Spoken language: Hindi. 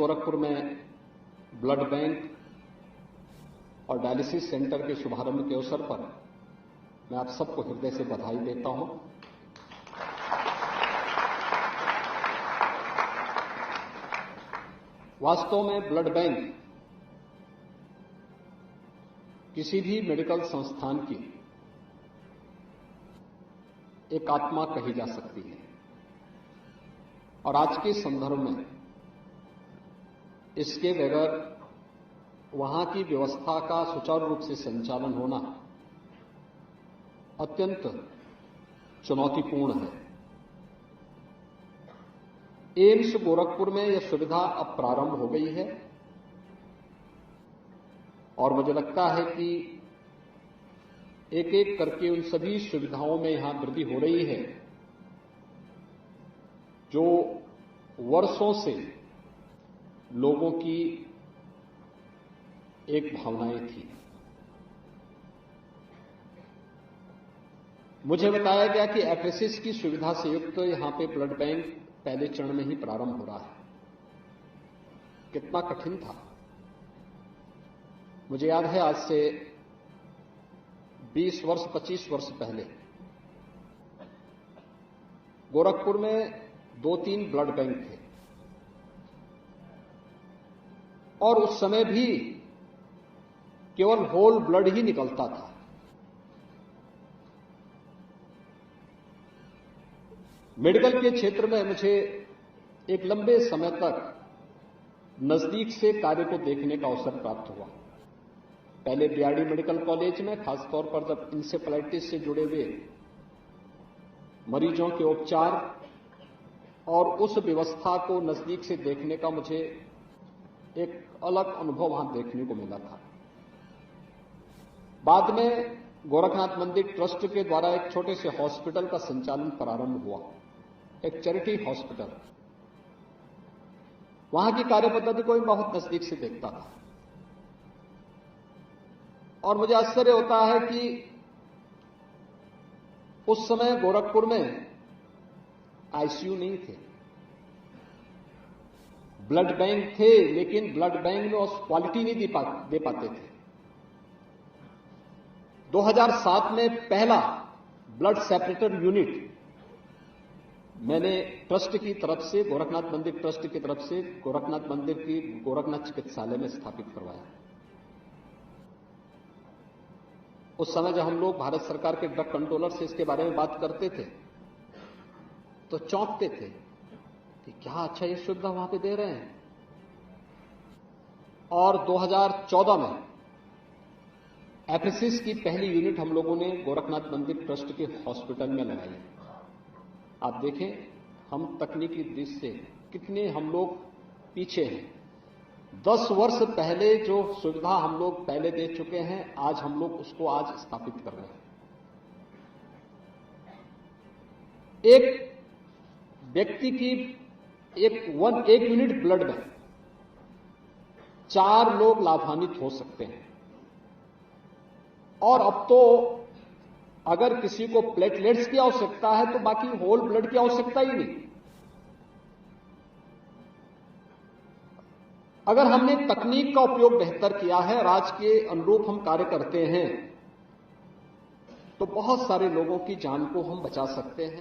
गोरखपुर में ब्लड बैंक और डायलिसिस सेंटर के शुभारंभ के अवसर पर मैं आप सबको हृदय से बधाई देता हूं। वास्तव में ब्लड बैंक किसी भी मेडिकल संस्थान की एक आत्मा कही जा सकती है और आज के संदर्भ में इसके बगैर वहां की व्यवस्था का सुचारू रूप से संचालन होना अत्यंत चुनौतीपूर्ण है। एम्स गोरखपुर में यह सुविधा अब प्रारंभ हो गई है और मुझे लगता है कि एक एक करके उन सभी सुविधाओं में यहां वृद्धि हो रही है जो वर्षों से लोगों की एक भावनाएं थी। मुझे बताया गया कि एफएसएस की सुविधा से युक्त यहां पे ब्लड बैंक पहले चरण में ही प्रारंभ हो रहा है। कितना कठिन था। मुझे याद है आज से 20 वर्ष 25 वर्ष पहले गोरखपुर में 2-3 ब्लड बैंक थे और उस समय भी केवल होल ब्लड ही निकलता था। मेडिकल के क्षेत्र में मुझे एक लंबे समय तक नजदीक से कार्य को देखने का अवसर प्राप्त हुआ। पहले बीआरडी मेडिकल कॉलेज में खासतौर पर जब इंसेफेलाइटिस से जुड़े हुए मरीजों के उपचार और उस व्यवस्था को नजदीक से देखने का मुझे एक अलग अनुभव वहां देखने को मिला था। बाद में गोरखनाथ मंदिर ट्रस्ट के द्वारा एक छोटे से हॉस्पिटल का संचालन प्रारंभ हुआ, एक चैरिटी हॉस्पिटल। वहां की कार्य पद्धति को भी बहुत नजदीक से देखता था और मुझे आश्चर्य होता है कि उस समय गोरखपुर में आईसीयू नहीं थे, ब्लड बैंक थे, लेकिन ब्लड बैंक में उस क्वालिटी नहीं दे पाते थे। 2007 में पहला ब्लड सेपरेटर यूनिट मैंने ट्रस्ट की तरफ से, गोरखनाथ मंदिर ट्रस्ट की तरफ से गोरखनाथ मंदिर की गोरखनाथ चिकित्सालय में स्थापित करवाया। उस समय जब हम लोग भारत सरकार के ड्रग कंट्रोलर से इसके बारे में बात करते थे तो चौंकते थे कि क्या अच्छा ये सुविधा वहां पे दे रहे हैं। और 2014 में एफएसएस की पहली यूनिट हम लोगों ने गोरखनाथ मंदिर ट्रस्ट के हॉस्पिटल में लगाई। आप देखें हम तकनीकी दृष्टि से कितने हम लोग पीछे हैं। 10 वर्ष पहले जो सुविधा हम लोग पहले दे चुके हैं, आज हम लोग उसको आज स्थापित कर रहे हैं। एक व्यक्ति की एक यूनिट ब्लड में 4 लोग लाभान्वित हो सकते हैं और अब तो अगर किसी को प्लेटलेट्स की आवश्यकता है तो बाकी होल ब्लड की आवश्यकता ही नहीं। अगर हमने तकनीक का उपयोग बेहतर किया है और आज के अनुरूप हम कार्य करते हैं तो बहुत सारे लोगों की जान को हम बचा सकते हैं।